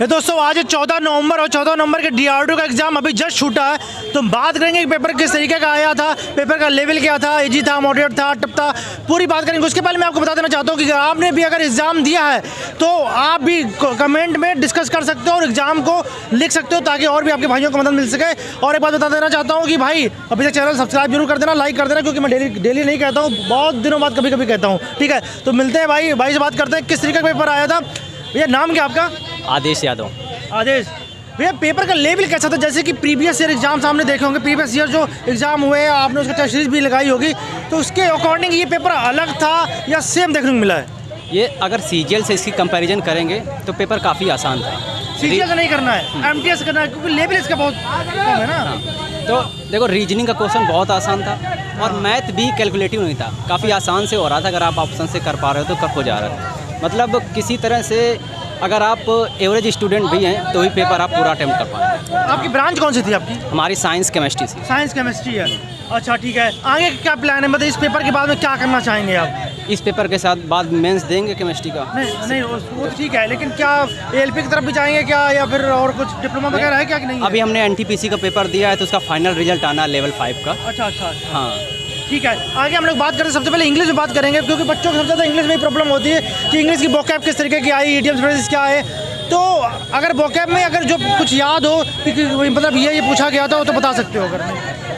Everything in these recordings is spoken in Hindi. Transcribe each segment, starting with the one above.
ये दोस्तों आज 14 नवंबर और 14 नवंबर के DRDO का एग्जाम अभी जस्ट छूटा है। तो बात करेंगे कि पेपर किस तरीके का आया था, पेपर का लेवल क्या था, इजी था, मॉडरेट था, टफ था, पूरी बात करेंगे। उसके पहले मैं आपको बता देना चाहता हूँ कि आपने भी अगर एग्ज़ाम दिया है तो आप भी कमेंट में डिस्कस कर सकते हो और एग्ज़ाम को लिख सकते हो ताकि और भी आपके भाइयों को मदद मिल सके। और एक बात बता देना चाहता हूँ कि भाई अभी तक चैनल सब्सक्राइब जरूर कर देना, लाइक कर देना, क्योंकि मैं डेली नहीं कहता हूँ, बहुत दिनों बाद कभी कभी कहता हूँ। ठीक है, तो मिलते हैं भाई से बात करते हैं किस तरीके का पेपर आया था। भैया नाम क्या आपका? आदेश यादव। आदेश भैया, पेपर का लेवल कैसा था? जैसे कि प्रीवियस ईयर एग्जाम सामने देखे होंगे, प्रीवियस ईयर जो एग्जाम हुए आपने उसका टेस्ट सीरीज भी लगाई होगी, तो उसके अकॉर्डिंग ये पेपर अलग था या सेम देखने को मिला है? ये अगर CGL से इसकी कंपैरिजन करेंगे तो पेपर काफ़ी आसान था। CGL से नहीं करना है, MTS करना है, क्योंकि लेवल इसका बहुत कम है ना। तो देखो रीजनिंग का क्वेश्चन बहुत आसान था और मैथ भी कैलकुलेटिव नहीं था, काफ़ी आसान से हो रहा था। अगर आप ऑप्शन से कर पा रहे हो तो कब हो जा रहा था, मतलब किसी तरह से अगर आप एवरेज स्टूडेंट भी हैं तो ही पेपर आप पूरा अटेम्प्ट कर पाएंगे। आपकी ब्रांच कौन सी थी आपकी? हमारी साइंस केमिस्ट्री थी। साइंस केमिस्ट्री है, अच्छा ठीक है। आगे क्या प्लान है, मतलब इस पेपर के बाद में क्या करना चाहेंगे आप? इस पेपर के साथ बाद मेंस देंगे केमिस्ट्री का? नहीं वो तो ठीक है, लेकिन क्या ALP की तरफ भी जाएंगे क्या, या फिर और कुछ डिप्लोमा वगैरह है क्या कि नहीं है? अभी हमने NTPC का पेपर दिया है तो उसका फाइनल रिजल्ट आना लेवल 5 का। अच्छा हाँ ठीक है। आगे हम लोग बात करें, सबसे पहले इंग्लिश में बात करेंगे, क्योंकि बच्चों को सबसे ज़्यादा इंग्लिश में ही प्रॉब्लम होती है कि इंग्लिश की वोकैब किस तरीके की आई, इडियम्स फ्रेजेस क्या है। तो अगर वोकैब में अगर जो कुछ याद हो कि मतलब ये पूछा गया था, वो तो बता सकते हो अगर?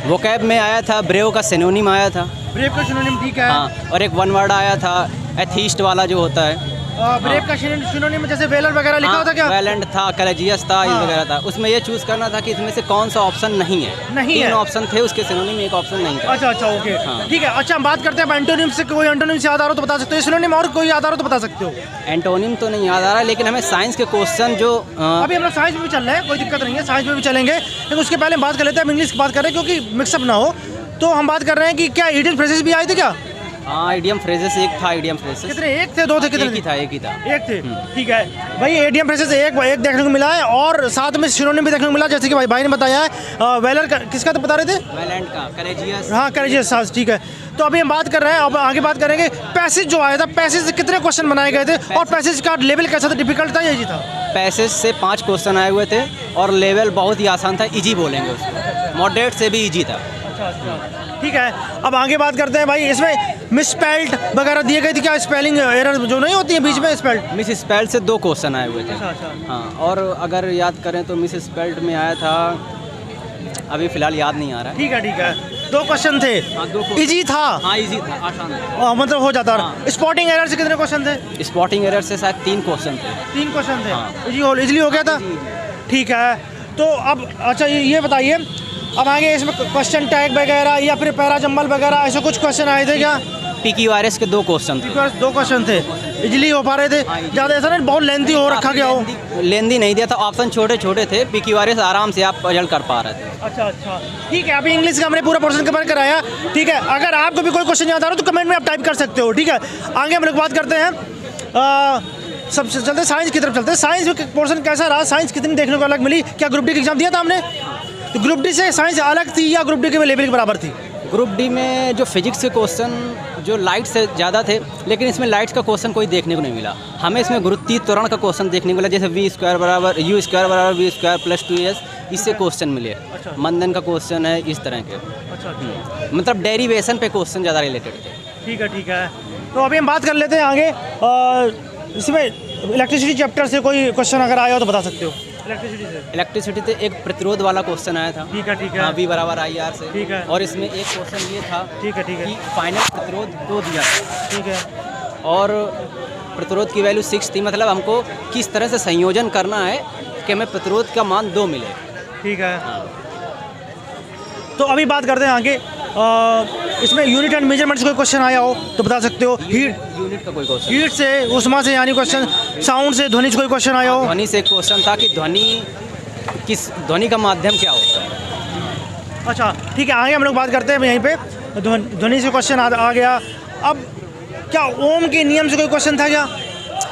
वोकैब में आया था ब्रेव का सिनोनिम आया था। ब्रेव का सिनोनिम, ठीक है। हाँ, और एक वन वर्ड आया था एथीस्ट वाला जो होता है। ब्रेव का सिनोनिम में जैसे वेलेंट वगैरह लिखा होता क्या? वेलेंट था, कलेजियस था, इस वगैरह था। उसमें ये चूज करना था कि इसमें से कौन सा ऑप्शन नहीं है। तीन ऑप्शन थे उसके सिनोनिम में, एक ऑप्शन नहीं था। अच्छा ओके, ठीक है। अच्छा हम बात करते हैं एंटोनिम से, कोई एंटोनिम से याद आ रहा हो तो बता सकते हो, सिनोनिम और कोई याद आ रहा हो तो बता सकते हो? एंटोनिम तो नहीं याद आ रहा, लेकिन हमें साइंस के क्वेश्चन जो अभी हम लोग साइंस में भी चल रहे हैं, कोई दिक्कत नहीं है, साइंस में भी चलेंगे, लेकिन उसके पहले हम बात कर लेते हैं, हम इंग्लिश की बात कर रहे हैं क्योंकि मिक्सअप ना हो। तो हम बात कर रहे हैं कि क्या इडियम फ्रेजेस भी आए थे क्या? हाँ, इडियम फ्रेजेस एक था। इडियम फ्रेजेस कितने, एक थे, दो थे, कितने? एक ही था। एक थे, ठीक है भाई। इडियम फ्रेजेस एक देखने को मिला है और साथ में सिनोनिम भी देखने को मिला, जैसे कि भाई ने बताया है। वेलर का किसका तो बता रहे थे? वेलेंट का, कलेजियस। हाँ कलेजियस, ठीक है। तो अभी हम बात कर रहे हैं, अब आगे बात करेंगे पैसेज जो आया था, पैसेज से कितने क्वेश्चन बनाए गए थे और पैसेज का लेवल कैसा था, डिफिकल्ट था या इजी था? पैसेज से 5 क्वेश्चन आए हुए थे और लेवल बहुत ही आसान था, इजी बोलेंगे उसको। मॉडरेट से भी इजी था। अच्छा ठीक है। अब आगे बात करते हैं भाई, इसमें मिस स्पेल्ड वगैरह दिए गए थे क्या, स्पेलिंग एरर जो नहीं होती है बीच में स्पेल्ड? मिस स्पेल्ड से 2 क्वेश्चन आए हुए थे। अच्छा। हाँ, और अगर याद करें तो मिस स्पेल्ड में आया था, अभी फिलहाल याद नहीं आ रहा है। ठीक है 2 क्वेश्चन थे। हाँ, 2 इजी था। हाँ इजी था, आसान था। मतलब हो जाता। हाँ। स्पॉटिंग एरर से कितने क्वेश्चन थे? स्पॉटिंग एरर से शायद 3 क्वेश्चन थे। 3 क्वेश्चन थे। हाँ। इजीली हो गया था। ठीक है, तो अब अच्छा ये बताइए, अब आगे इसमें क्वेश्चन टैग वगैरह या फिर पैरा जंबल वगैरह ऐसे कुछ क्वेश्चन आए थे क्या? PQRS के 2 क्वेश्चन थे। 2 क्वेश्चन थे, इजीली हो पा रहे थे। ज़्यादा ऐसा नहीं बहुत लेंथी हो रखा गया हो? लेंथी नहीं दिया था, ऑप्शन छोटे थे। PQRS आराम से आप पजल कर पा रहे थे। अच्छा ठीक है। अभी इंग्लिश का हमने पूरा पोर्शन कवर कराया। ठीक है, अगर आपको भी कोई क्वेश्चन याद आ रहा हो तो कमेंट में आप टाइप कर सकते हो। ठीक है, आगे हम लोग बात करते हैं, सबसे चलते साइंस की तरफ चलते हैं। साइंस में पोर्शन कैसा रहा, साइंस कितनी देखने को अलग मिली? क्या ग्रुप डी का एग्जाम दिया था हमने? तो ग्रुप डी से साइंस अलग थी या ग्रुप डी के लेवल के बराबर थी? ग्रुप डी में जो फिजिक्स के क्वेश्चन जो लाइट से ज़्यादा थे, लेकिन इसमें लाइट्स का क्वेश्चन कोई देखने को नहीं मिला। हमें इसमें गुरुत्वीय त्वरण का क्वेश्चन देखने को मिला, जैसे V² बराबर U² बराबर V² + 2S, इससे क्वेश्चन मिले। अच्छा। मंदन का क्वेश्चन है, इस तरह के। अच्छा मतलब डेरिवेशन पे क्वेश्चन ज़्यादा रिलेटेड थे। ठीक है। तो अभी हम बात कर लेते हैं आगे, इसमें इलेक्ट्रिसिटी चैप्टर से कोई क्वेश्चन अगर आया हो तो बता सकते हो? इलेक्ट्रिसिटी से एक प्रतिरोध वाला क्वेश्चन आया था। ठीक है। हाँ, V बराबर IR से। ठीक है। और इसमें एक क्वेश्चन ये था। ठीक है कि फाइनल प्रतिरोध 2 दिया था। ठीक है। और प्रतिरोध की वैल्यू 6 थी, मतलब हमको किस तरह से संयोजन करना है कि हमें प्रतिरोध का मान 2 मिले। ठीक है। हाँ। तो अभी बात करते हैं आगे, इसमें यूनिट एंड मेजरमेंट से कोई क्वेश्चन आया हो तो बता सकते हो? यूनिट का कोई क्वेश्चन? हीट से, उष्मा से यानी क्वेश्चन, साउंड से, ध्वनि से कोई क्वेश्चन आया हो? ध्वनि से एक क्वेश्चन था कि ध्वनि का माध्यम क्या होता है। अच्छा ठीक है, आगे हम लोग बात करते हैं यहीं पे, ध्वनि से क्वेश्चन आ गया। अब क्या ओम के नियम से कोई क्वेश्चन था क्या?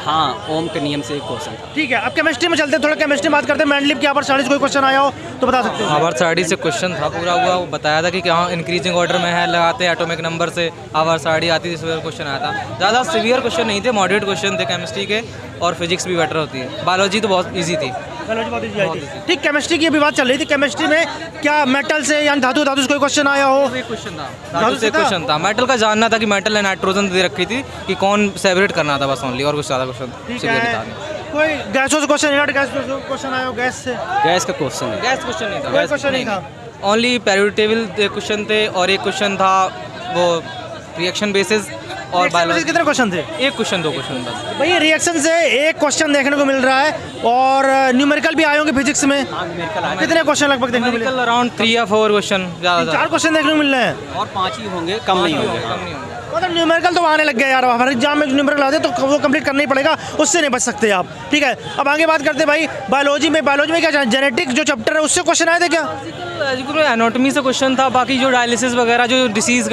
हाँ, ओम के नियम से एक क्वेश्चन था। ठीक है, अब केमिस्ट्री में चलते हैं, थोड़ा केमिस्ट्री में बात करते हैं। मैंडलिप की आवर साड़ी से कोई क्वेश्चन आया हो तो बता सकते हो। आवर साड़ी से क्वेश्चन था पूरा हुआ, वो बताया था कि कहाँ इंक्रीजिंग ऑर्डर में है, लगाते हैं एटॉमिक नंबर से आवर साड़ी आती थी, इस वजह क्वेश्चन आया था। ज़्यादा सीवियर क्वेश्चन नहीं थे, मॉडरेट क्वेश्चन थे केमिस्ट्री के, और फिजिक्स भी बेटर होती है। बायोलॉजी तो बहुत ईजी थी। बायोलॉजी बहुत easy आई थी। ठीक, केमिस्ट्री की अभी बात चल रही थी। केमिस्ट्री में क्या मेटल से या धातु से कोई क्वेश्चन आया हो? एक क्वेश्चन था, धातु से क्वेश्चन था। मेटल का जानना था कि मेटल एंड नाइट्रोजन दे रखी थी कि कौन सेपरेट करना था, बस ओनली, और कुछ ज़्यादा क्वेश्चन ठीक सीवियर है, था नहीं। कोई गैसों से क्वेश्चन, इनर्ट गैस से क्वेश्चन आया हो? गैस से गैस का क्वेश्चन है। गैस क्वेश्चन नहीं था, कोई क्वेश्चन नहीं था। ओनली पेरियोडिक टेबल क्वेश्चन थे, और एक क्वेश्चन था वो रिएक्शन बेसिस, और Reaction basis बायोलॉजी कितने क्वेश्चन थे? एक क्वेश्चन, 2 क्वेश्चन बस। भाई रिएक्शन से एक क्वेश्चन देखने को मिल रहा है, और न्यूमेरिकल भी आए होंगे फिजिक्स में। हाँ, न्यूमेरिकल आया। कितने क्वेश्चन लगभग देखने को मिले? मेडिकल अराउंड 3 या 4 क्वेश्चन ज़्यादा। 4 क्वेश्चन देखने को मिल रहे हैं। और 5 ही होंगे, कम नहीं होंगे। कम नहीं होंगे। मतलब न्यूमेरिकल तो आने लग गया यार, हर एग्जाम में न्यूमेरिकल आते तो वो कंप्लीट करना ही पड़ेगा, उससे नहीं बच सकते आप। ठीक है, अब आगे बात करते हैं भाई बायोलॉजी में क्या जेनेटिक जो चैप्टर है उससे क्वेश्चन आए थे क्या? एनाटॉमी से क्वेश्चन था, बाकी जो डायलिसिस वगैरह जो डिसीज़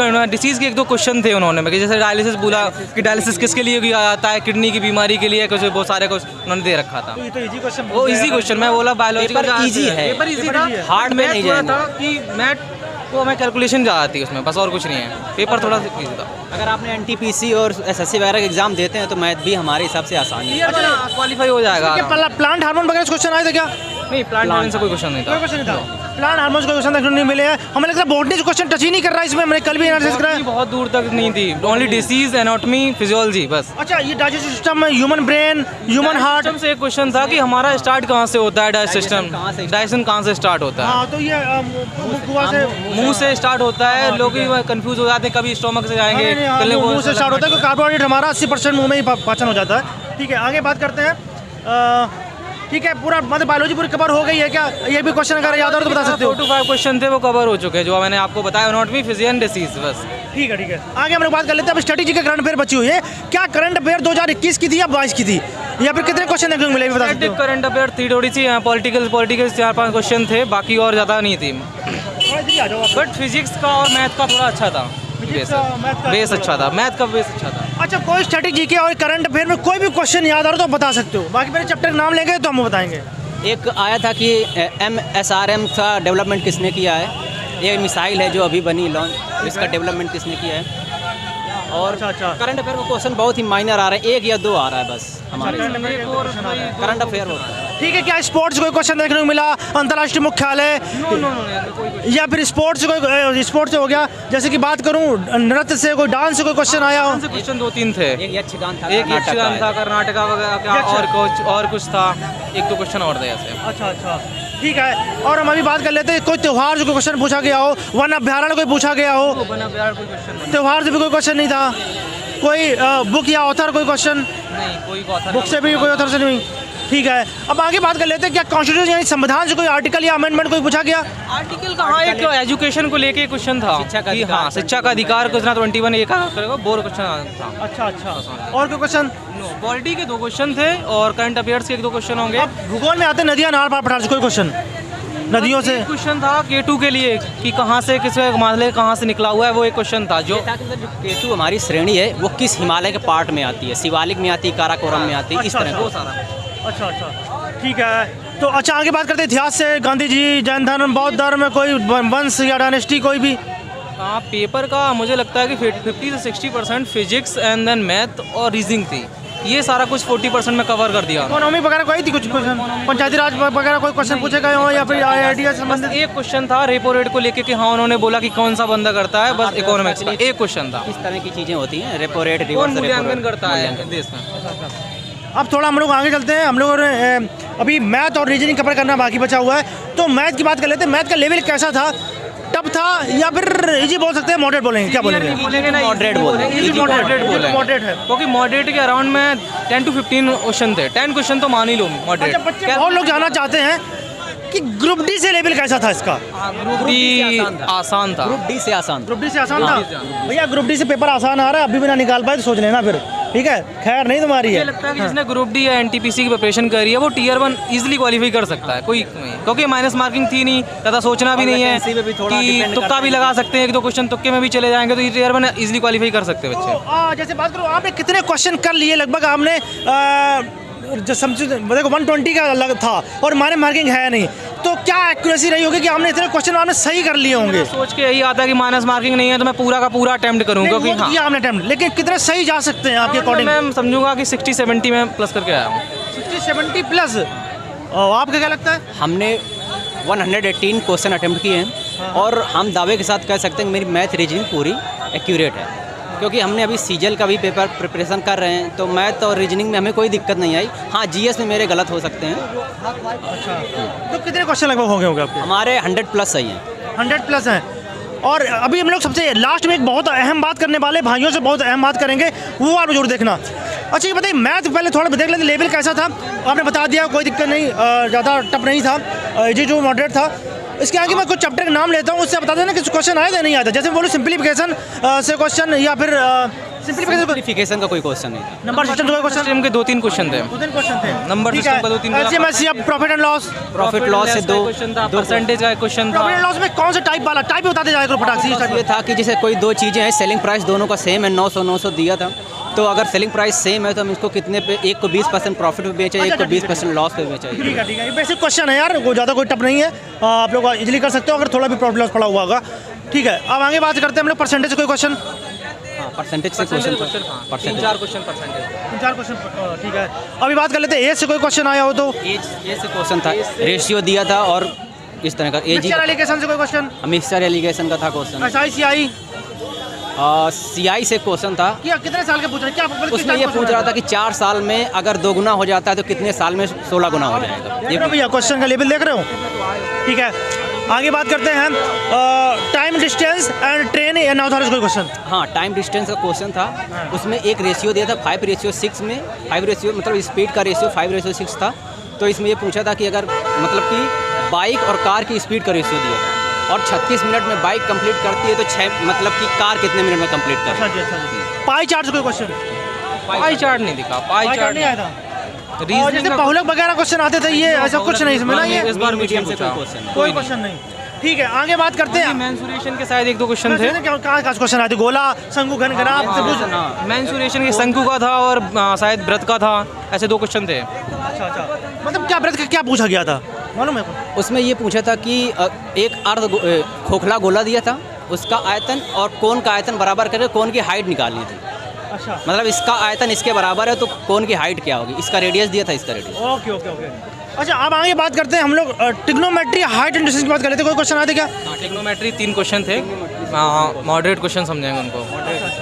के 1-2 क्वेश्चन थे उन्होंने में, कि जैसे डायलिसिस बोला कि डायलिसिस किसके लिए किया जाता है, किडनी की बीमारी के लिए, कुछ बहुत सारे क्वेश्चन उन्होंने दे रखा था। ये तो इजी क्वेश्चन, वो इजी क्वेश्चन, मैं बोला बायोलॉजी पेपर easy है। पेपर इजी था, हार्ड में नहीं जाएंगे। था कि मैथ वो हमें कैलकुलेशन ज़्यादा आती है उसमें, बस और कुछ नहीं है। पेपर थोड़ा सा इजी था। अगर आपने एनटीपीसी और एसएससी वगैरह के एग्जाम देते हैं तो मैथ भी हमारे हिसाब से आसान है। क्वालिफाई हो जाएगा। प्लांट हार्मोन वगैरह से क्वेश्चन आए थे क्या? नहीं, प्लांट से कोई क्वेश्चन नहीं कोई था। क्वेश्चन नहीं था। प्लांट हार्मोन कोई क्वेश्चन देखने को नहीं मिले हैं। हमें लगता है बॉटनी से क्वेश्चन टच ही नहीं कर रहा है इसमें, हमने कल भी एनालिसिस करा है। बहुत दूर तक नहीं थी, ओनली डिसीज, एनाटॉमी, फिजियोलॉजी बस। अच्छा, ये digestive system, human brain, human heart. System से एक क्वेश्चन था कि हमारा स्टार्ट कहाँ से होता है, डाइजेशन कहाँ से स्टार्ट होता है। हाँ, तो ये मुंह से मुंह से स्टार्ट होता है, लोग कंफ्यूज हो जाते हैं, कभी स्टोमक से जाएंगे, पहले वो मुंह से स्टार्ट होता है, क्योंकि कार्बोहाइड्रेट हमारा 80% मुंह में ही पाचन हो जाता है। ठीक है, आगे बात करते हैं। ठीक है, पूरा मतलब बायोलॉजी पूरी कवर हो गई है क्या? ये भी क्वेश्चन अगर याद हो तो बता सकते हो। 4 to 5 क्वेश्चन थे, वो कवर हो चुके हैं, जो मैंने आपको बताया, एनाटॉमी, फिजियन, डिसीज, बस। ठीक है, ठीक है, आगे हम लोग बात कर लेते हैं। अब स्ट्रेटेजी के करंट अफेयर बची हुई है। क्या करंट अफेयर 2021 की थी या 22 की थी, या फिर कितने क्वेश्चन देखने को मिले, बता सकते हो? करंट अफेयर थी थोड़ी सी, पॉलिटिकल 4-5 क्वेश्चन थे, बाकी और ज़्यादा नहीं थी। बट फिजिक्स का और मैथ का थोड़ा अच्छा था, बेस अच्छा था, मैथ का बेस अच्छा था। अच्छा, कोई स्ट्रेटेजी के और करंट अफेयर में कोई भी क्वेश्चन याद आ रहा हो तो बता सकते हो, बाकी मेरे चैप्टर का नाम लेंगे तो हम बताएंगे। एक आया था कि MSRM का डेवलपमेंट किसने किया है, ये मिसाइल है जो अभी बनी लॉन्च, इसका डेवलपमेंट किसने किया है। और अच्छा। करंट अफेयर का क्वेश्चन बहुत ही माइनर आ रहा है, 1 या 2 आ रहा है बस हमारे करंट अफेयर होता है। ठीक है, क्या स्पोर्ट्स कोई क्वेश्चन देखने को मिला, अंतर्राष्ट्रीय मुख्यालय, या फिर स्पोर्ट्स कोई स्पोर्ट्स से हो गया, जैसे कि बात करूं नृत्य से, कोई डांस से कोई क्वेश्चन आया हो? क्वेश्चन 2-3 थे। एक यक्षगान था, एक यक्षगान था कर्नाटका वगैरह का, और कुछ था, 1-2 क्वेश्चन और थे ऐसे। अच्छा, ठीक है। और हम अभी बात कर लेते हैं, कोई त्यौहार से कोई क्वेश्चन पूछा गया हो, वन अभ्यारण्य कोई पूछा गया हो, त्यौहार से भी कोई क्वेश्चन नहीं था, कोई बुक या ऑथर कोई क्वेश्चन नहीं, कोई ऑथर बुक से भी कोई ऑथर से नहीं। ठीक है, अब आगे बात कर लेते हैं, क्या कॉन्स्टिट्यूशन यानी संविधान से कोई आर्टिकल या अमेंडमेंट कोई पूछा गया? आर्टिकल कहाँ, एक एजुकेशन को लेके क्वेश्चन था कि हाँ, शिक्षा का अधिकार कुछ ना 21 ये करेगा, बोर क्वेश्चन था। अच्छा, और कोई क्वेश्चन? पॉलिटी के 2 क्वेश्चन थे, और करंट अफेयर्स के 1-2 क्वेश्चन होंगे। अब भूगोल में आते नदियाँ, नाल, पठार से कोई क्वेश्चन नदियों से? क्वेश्चन था केटू के लिए कि कहाँ से किसका हिमालय कहाँ से निकला हुआ है, वो एक क्वेश्चन था। जो केटू हमारी श्रेणी है वो किस हिमालय के पार्ट में आती है, शिवालिक में आती है, काराकोरम में आती है, इस तरह का सारा। अच्छा, ठीक है। तो अच्छा, आगे बात करते हैं इतिहास से। गांधी जी, जैन धर्म, बौद्ध धर्म में कोई वंश या डायनेस्टी कोई भी? हाँ, पेपर का मुझे लगता है कि 50 से 60% फिजिक्स एंड देन मैथ और रीजनिंग थी, ये सारा कुछ 40% में कवर कर दिया। इकोनॉमी वगैरह कोई थी, कुछ क्वेश्चन पंचायती राज वगैरह कोई क्वेश्चन पूछे गए हो, या फिर आईआईटी से संबंधित? एक क्वेश्चन था रेपो रेट को लेके कि हाँ, उन्होंने बोला कि कौन सा बंदा करता है, बस इकोनॉमिक्स का एक क्वेश्चन था। इस तरह की चीज़ें होती हैं, रेपो रेट, कौन रिवर्स रेपो मूल्यांकन रेट करता है देश में। अब थोड़ा हम लोग आगे चलते हैं। हम लोगों ने अभी मैथ और रीजनिंग कवर करना बाकी बचा हुआ है, तो मैथ की बात कर लेते हैं। मैथ का लेवल कैसा था, टफ था या फिर इजी बोल सकते हैं, मॉडरेट बोलेंगे, क्या बोलेंगे? मॉडरेट बोलेंगे, मॉडरेट है, क्योंकि मॉडरेट के अराउंड में 10 to 15 क्वेश्चन थे, 10 क्वेश्चन तो मान ही लो मॉडरेट। अच्छा, बच्चे बहुत लोग जानना चाहते हैं कि ग्रुप डी से लेवल कैसा था इसका? ग्रुप डी आसान था। ग्रुप डी से आसान था भैया, ग्रुप डी से पेपर आसान आ रहा है, अभी भी ना निकाल पाए तो सोच लेना फिर। ठीक है, खैर नहीं तुम्हारी मुझे है। लगता है कि जिसने ग्रुप डी या एनटीपीसी की प्रिपरेशन करी है वो टियर 1 इजीली क्वालिफाई कर सकता है, कोई क्योंकि माइनस मार्किंग थी नहीं, ज़्यादा सोचना भी नहीं वैकेंसी पे भी है थोड़ा कि depend तुक्का करता भी है। लगा सकते हैं, एक दो क्वेश्चन तुक्के में भी चले जाएंगे तो टियर 1 इजीली क्वालिफाई कर सकते हैं बच्चे। तो जैसे बात करो, आपने कितने क्वेश्चन कर लिए लगभग? आपने जो समझो देखो 120 का अलग था और हमारे मार्किंग है नहीं, तो क्या एक्यूरेसी रही होगी कि हमने इतने क्वेश्चन आपने सही कर लिए होंगे? सोच के यही आता है कि माइनस मार्किंग नहीं है तो मैं पूरा का पूरा अटेम्प्ट करूँ, नहीं, क्योंकि वो तो किया आपने अटेम्प्ट, लेकिन कितने सही जा सकते हैं आपके अकॉर्डिंग? मैं समझूंगा कि 60-70 में प्लस करके आया हूँ। 60-70 प्लस। आपका क्या लगता है? हमने 118 क्वेश्चन अटेम्प्ट किए हैं और हम दावे के साथ कह सकते हैं कि मेरी मैथ रीजनिंग पूरी एक्यूरेट है, क्योंकि हमने अभी सीजल का भी पेपर प्रिपरेशन कर रहे हैं, तो मैथ और रीजनिंग में हमें कोई दिक्कत नहीं आई। हाँ, जीएस में मेरे गलत हो सकते हैं। तो कितने क्वेश्चन लगभग हो गए होंगे आपके? हमारे 100 प्लस सही हैं। 100 प्लस हैं। और अभी हम लोग सबसे लास्ट में एक बहुत अहम बात करने वाले, भाइयों से बहुत अहम बात करेंगे, वो आप जरूर देखना। अच्छा ये बताइए, मैथ पहले थोड़ा देख लेते, लेवल कैसा था? आपने बता दिया, कोई दिक्कत नहीं, ज़्यादा टफ नहीं था, ये जो मॉडरेट था। इसके आगे मैं कुछ चैप्टर का नाम लेता हूँ, उससे बता देना कि क्वेश्चन आया या नहीं आया था। जैसे बोलो सिंप्लीफिकेशन से क्वेश्चन, या फिर सिंप्लीफिकेशन का कोई क्वेश्चन नहीं था। नंबर सिस्टम का क्वेश्चन, सिस्टम के 2-3 क्वेश्चन थे, 2-3 क्वेश्चन थे। नंबर ठीक सिस्टम है। का 2-3 LCMS या profit and loss? Profit loss से 2 क्वेश्चन था, परसेंटेज का क्वेश्चन था। प्रॉफिट एंड लॉस में कौन सा टाइप वाला? टाइप बताते जाएगा फटाक से। ये था कि जैसे कोई दो चीज़ें हैं, सेलिंग प्राइस दोनों का सेम है, 900 दिया था, तो अगर सेलिंग प्राइस सेम है तो हम इसको कितने पे, एक को 20% प्रॉफिट पे बेचा, एक को 20% लॉस पे बेचा। ठीक है, ठीक है, ये बेसिक क्वेश्चन है यार, वो ज़्यादा कोई टफ नहीं है, आप लोग इजीली कर सकते हो अगर थोड़ा भी प्रॉब्लम पड़ा हुआ होगा। ठीक है, अब आगे बात करते हैं हम लोग परसेंटेज कोई क्वेश्चन। हाँ, परसेंटेज से क्वेश्चन था, परसेंटेज 3-4 क्वेश्चन परसेंटेज। 4 क्वेश्चन। ठीक है, अभी बात कर लेते हैं एज से कोई क्वेश्चन आया हो तो। एज से क्वेश्चन था, रेशियो दिया था और इस तरह का एज मिक्सचर एलिगेशन से कोई क्वेश्चन? मिक्सचर एलिगेशन का था क्वेश्चन। SI CI से क्वेश्चन था, क्या कितने साल के पूछ रहे हैं? क्या उसमें ये पूछ रहा था कि 4 साल में अगर 2 गुना हो जाता है तो कितने साल में 16 गुना हो जाएगा। ये भैया क्वेश्चन का लेवल देख रहे हो? ठीक है, आगे बात करते हैं time distance and train and authority कोई क्वेश्चन। हाँ, टाइम डिस्टेंस का क्वेश्चन था, उसमें एक रेशियो दिया था 5:6 में, 5 रेशियो मतलब स्पीड का रेशियो 5:6 था। तो इसमें ये पूछा था कि अगर मतलब कि बाइक और कार की स्पीड का रेशियो दिया था और 36 मिनट में बाइक कंप्लीट करती है तो 6 मतलब कि कार कितने मिनट में कंप्लीट करती है। अच्छा जी। पाई चार्ट से कोई क्वेश्चन? पाई चार्ट नहीं दिखा, पाई चार्ट नहीं आया था। और रीजनिंग जैसे का बहुलक वगैरह क्वेश्चन आते थे, ये ऐसा कुछ नहीं इसमें ना, ये इस बार मीडियम मीडियम से से कोई पूछा। क्वेश्चन कोई क्वेश्चन नहीं। ठीक है, आगे बात करते हैं। मेंसुरेशन के शायद 1-2 क्वेश्चन थे। कहाँ क्वेश्चन आते? गोला, शंकु, घन, ग्राफ से पूछ। हाँ, मेंसुरेशन के शंकु का था और शायद व्रत का था, ऐसे 2 क्वेश्चन थे। अच्छा, मतलब क्या व्रत का क्या पूछा गया था मालूम है? उसमें ये पूछा था कि एक खोखला गोला दिया था, उसका आयतन और कोन का आयतन बराबर करके कोन की हाइट निकालनी थी। अच्छा, मतलब इसका आयतन इसके बराबर है तो कोन की हाइट क्या होगी, इसका रेडियस दिया था, इसका रेडियस। Okay okay okay. अच्छा, अब आगे बात करते हैं हम लोग ट्रिग्नोमेट्री हाइट एंड डिस्टेंस की बात कर लेते हैं। कोई क्वेश्चन आते क्या? ट्रिग्नोमेट्री 3 क्वेश्चन थे, मॉडरेट क्वेश्चन समझेंगे उनको।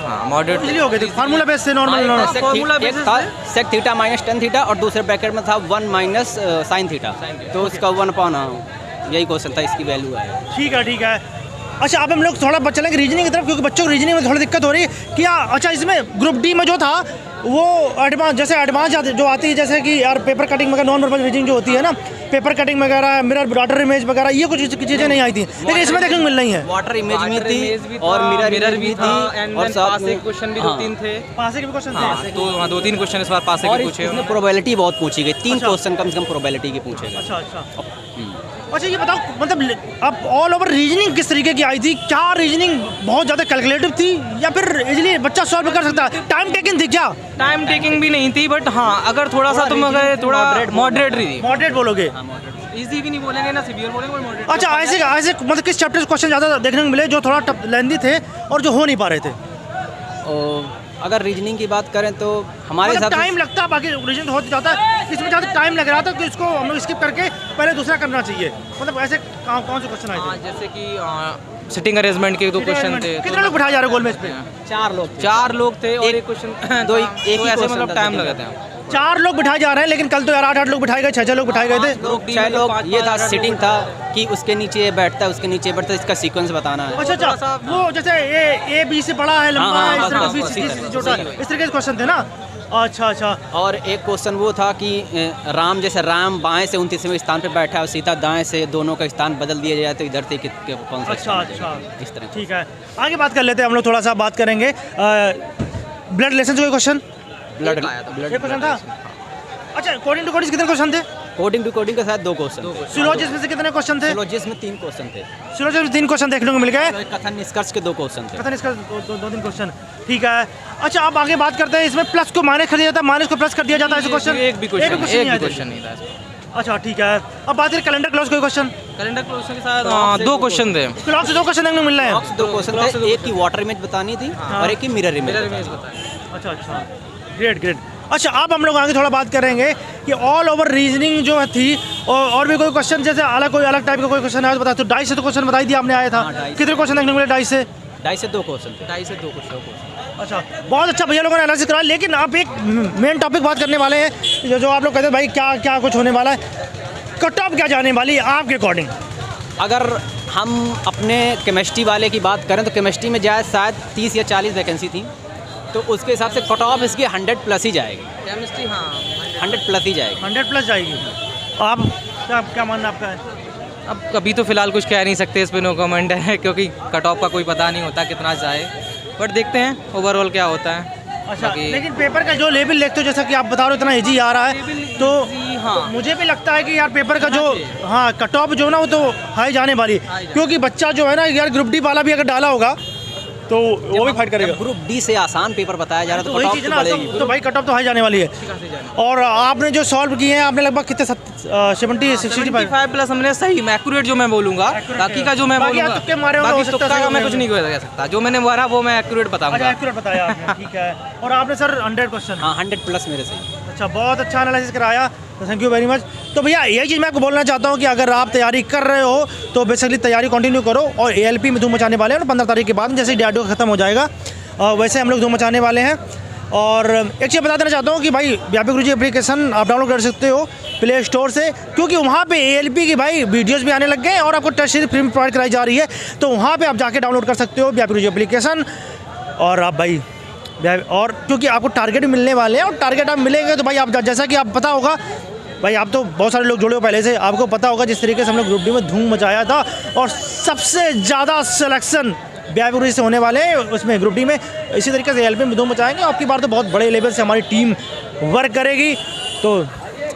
हाँ, मॉडरेट इजीली हो गए थे, फार्मूला बेस से नॉर्मल। एक था sec theta minus tan theta और दूसरे ब्रैकेट में था 1 माइनस sin थीटा, तो उसका 1/, यही क्वेश्चन था, इसकी वैल्यू है। ठीक है, ठीक है। अच्छा, अब हम लोग थोड़ा चलेंगे रीजनिंग की तरफ, क्योंकि बच्चों को रीजनिंग में थोड़ी दिक्कत हो रही है क्या? अच्छा, इसमें ग्रुप डी में जो था वो एडवांस, जैसे एडवांस जो आती है, जैसे कि यार पेपर कटिंग वगैरह, नॉन वर्बल रीजनिंग जो होती है ना, पेपर कटिंग वगैरह, मिरर वाटर इमेज वगैरह, ये कुछ चीज़ें नहीं आई थी, लेकिन इसमें देखने को मिल रही हैं। वाटर इमेज भी थी और मिरर भी थी और साथ में क्वेश्चन भी हाँ। 2-3 थे। पासे के भी क्वेश्चन हाँ, थे। तो वहाँ 2-3 क्वेश्चन इस बार पासे और के पूछे। इसमें प्रोबेबिलिटी बहुत पूछी गई, 3 अच्छा। क्वेश्चन कम से कम प्रोबेबिलिटी के पूछे गए। अच्छा अच्छा। अच्छा, ये बताओ, मतलब अब ऑल ओवर रीजनिंग किस तरीके की आई थी? क्या रीजनिंग बहुत ज़्यादा कैलकुलेटिव थी या फिर इजीली बच्चा सॉल्व कर सकता है? टाइम टेकिंग थी क्या? टाइम टेकिंग भी नहीं थी, बट हाँ अगर थोड़ा सा तुम अगर थोड़ा मॉडरेट रही, मॉडरेट बोलोगे? इजी भी नहीं बोलेंगे ना सिवियर बोलेंगे, और मॉडरेट। अच्छा, ऐसे मतलब किस चैप्टर से क्वेश्चन ज़्यादा देखने को मिले जो थोड़ा लेंदी थे और जो हो नहीं पा रहे थे? अगर रीजनिंग की बात करें तो हमारे मतलब हिसाब से टाइम लगता है, बाकी रीजनिंग हो जाता है, इसमें ज़्यादा टाइम लग रहा था तो इसको हम लोग स्किप करके पहले दूसरा करना चाहिए। मतलब ऐसे कौन से क्वेश्चन आए थे? जैसे कि सिटिंग अरेंजमेंट के 2 क्वेश्चन थे। कितने लोग बिठाए जा रहे हो गोल में इस पे? 4 लोग थे और एक क्वेश्चन दो एक ही ऐसे question मतलब था टाइम second लगाते का। हैं। 4 लोग बिठाए जा रहे हैं, लेकिन कल तो यार 8 लोग बिठाए गए, 6 लोग बिठाए गए थे। 6 लोग, ये था सिटिंग था कि उसके नीचे ये बैठता है, उसके नीचे बैठता है, इसका सीक्वेंस बताना है। अच्छा अच्छा, वो जैसे ए बी से बड़ा है, लंबा हाँ, है, इस बस, तरह बस, बी बस, सी इसी से तरह, छोटा है, इस तरीके के क्वेश्चन थे ना? अच्छा अच्छा। और एक क्वेश्चन वो था कि राम, जैसे राम बाएं से 29वें स्थान पे बैठा है और सीता दाएं से, दोनों का स्थान बदल दिया जाए तो इधर से कौन सा अच्छा स्थान अच्छा, बदलेगा? इस तरह। ठीक है, आगे बात कर लेते हैं हम लोग, थोड़ा सा बात करेंगे ब्लड रिलेशन से कोई क्वेश्चन? ब्लड आया था। ब्लड एक क्वेश्चन था। अच्छा, कोडिंग टू कोडिंग कितने क्वेश्चन थे? कोडिंग टू कोडिंग के साथ 2 क्वेश्चन थे। सिलोजिस में से कितने क्वेश्चन थे? सिलोजिस में 3 क्वेश्चन थे। सिलोजिस में 3 क्वेश्चन देखने को मिल गए। कथन निष्कर्ष के 2 क्वेश्चन थे। पता नहीं, इसका 2-3 क्वेश्चन। ठीक है। अच्छा, अब आगे बात करते हैं, इसमें प्लस को माइनस कर दिया जाता है, माइनस को प्लस कर दिया जाता है, ऐसे क्वेश्चन? एक भी क्वेश्चन नहीं आए थे। नहीं था इसमें। अच्छा, ठीक है। अब बात करें कैलेंडर क्लॉज, कोई क्वेश्चन? कैलेंडर क्वेश्चन के साथ 2 क्वेश्चन थे। क्लॉज से 2 क्वेश्चन देखने को मिल रहे हैं। 2 क्वेश्चन थे, एक की वाटर इमेज बतानी थी और एक की मिरर इमेज। अच्छा अच्छा, ग्रेट ग्रेट। अच्छा, अब हम लोग आगे थोड़ा बात करेंगे कि ऑल ओवर रीजनिंग जो थी, और भी कोई क्वेश्चन जैसे अलग कोई अलग टाइप का कोई क्वेश्चन है तो बता। तो डाइस से तो क्वेश्चन बताई दिया आपने, आया था। कितने क्वेश्चन देखने को मिले डाइस से? डाइस से 2 क्वेश्चन थे। डाइस से 2 क्वेश्चन। अच्छा, बहुत अच्छा भैया लोगों ने एनालिसिस करा। लेकिन आप एक मेन टॉपिक बात करने वाले हैं, जो आप लोग कहते हैं भाई क्या क्या कुछ होने वाला है, कट ऑफ क्या जाने वाली है आपके अकॉर्डिंग? अगर हम अपने केमिस्ट्री वाले की बात करें तो केमिस्ट्री में शायद 30 या 40 वैकेंसी थी, तो उसके हिसाब से कट ऑफ इसकी 100 प्लस ही जाएगी। केमिस्ट्री 100 प्लस ही जाएगी। 100 प्लस जाएगी। आप क्या मानना आपका है? अब कभी तो फिलहाल कुछ कह नहीं सकते, इस पे नो कमेंट है क्योंकि कट ऑफ का कोई पता नहीं होता कितना जाए, बट देखते हैं ओवरऑल क्या होता है। अच्छा, बाकी- लेकिन पेपर का जो लेवल देखते हो, जैसा कि आप बता रहे हो इतना इजी आ रहा है, तो हाँ। मुझे भी लगता है कि यार पेपर का जो हाँ कट ऑफ जो ना वो तो हाई जाने वाली है। क्योंकि बच्चा जो है ना यार, ग्रुप डी वाला भी अगर डाला होगा तो वो भी फाइट करेगा। ग्रुप डी से आसान पेपर बताया जा रहा है तो तो वही कट ऑफ चीज़ तो ना, बढ़ेगी। तो भाई कट ऑफ तो हाई जाने वाली है। और आपने जो सॉल्व किए हैं, आपने लगभग कितने 70-65 प्लस हमने सही एक्यूरेट जो मैं बोलूंगा, बाकी का जो मैं बाकी आप बोलूंगा, तुक्के मारे होंगे, हो बाकी सकता है तुक्का का सही मैं हो कुछ नहीं कह सकता, जो मैंने मारा वो मैं एक्यूरेट अच्छा, बताऊंगा। एक्यूरेट बताया आपने, ठीक है। और आपने सर 100 क्वेश्चन। हाँ 100 प्लस मेरे से। अच्छा, बहुत अच्छा एनालिसिस कराया, तो थैंक यू वेरी मच। तो भैया यही चीज़ मैं आपको बोलना चाहता हूँ कि अगर आप तैयारी कर रहे हो तो बेसिकली तैयारी कंटिन्यू करो, और ALP में धूम मचाने वाले हैं 15 तारीख के बाद, जैसे ही DRDO खत्म हो जाएगा वैसे हम लोग धूम मचाने वाले हैं। और एक चीज़ बता देना चाहता हूँ कि भाई व्यापक गुरुजी एप्लीकेशन आप डाउनलोड कर सकते हो प्ले स्टोर से, क्योंकि वहाँ पे ALP की भाई वीडियोस भी आने लग गए हैं और आपको टेस्ट सीरीज फ्री में प्रोवाइड कराई जा रही है, तो वहाँ पे आप जाके डाउनलोड कर सकते हो व्यापक गुरुजी एप्लीकेशन। और आप भाई और क्योंकि आपको टारगेट भी मिलने वाले हैं, और टारगेट आप मिलेंगे तो भाई आप जैसा कि आप पता होगा भाई, आप तो बहुत सारे लोग जुड़े हो पहले से, आपको पता होगा जिस तरीके से हम लोग ग्रुप डी में धूम मचाया था, और सबसे ज़्यादा सिलेक्शन व्यापक गुरुजी से होने वाले हैं उसमें ग्रुप डी में। इसी तरीके से ALP में धूम मचाएंगे, आपकी बार तो बहुत बड़े लेवल से हमारी टीम वर्क करेगी, तो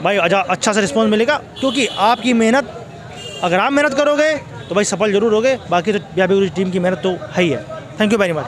भाई अच्छा सा रिस्पॉन्स मिलेगा, क्योंकि आपकी मेहनत, अगर आप मेहनत करोगे तो भाई सफल जरूर होगे, बाकी तो व्यापक गुरुजी टीम की मेहनत तो है ही है। Thank you very much.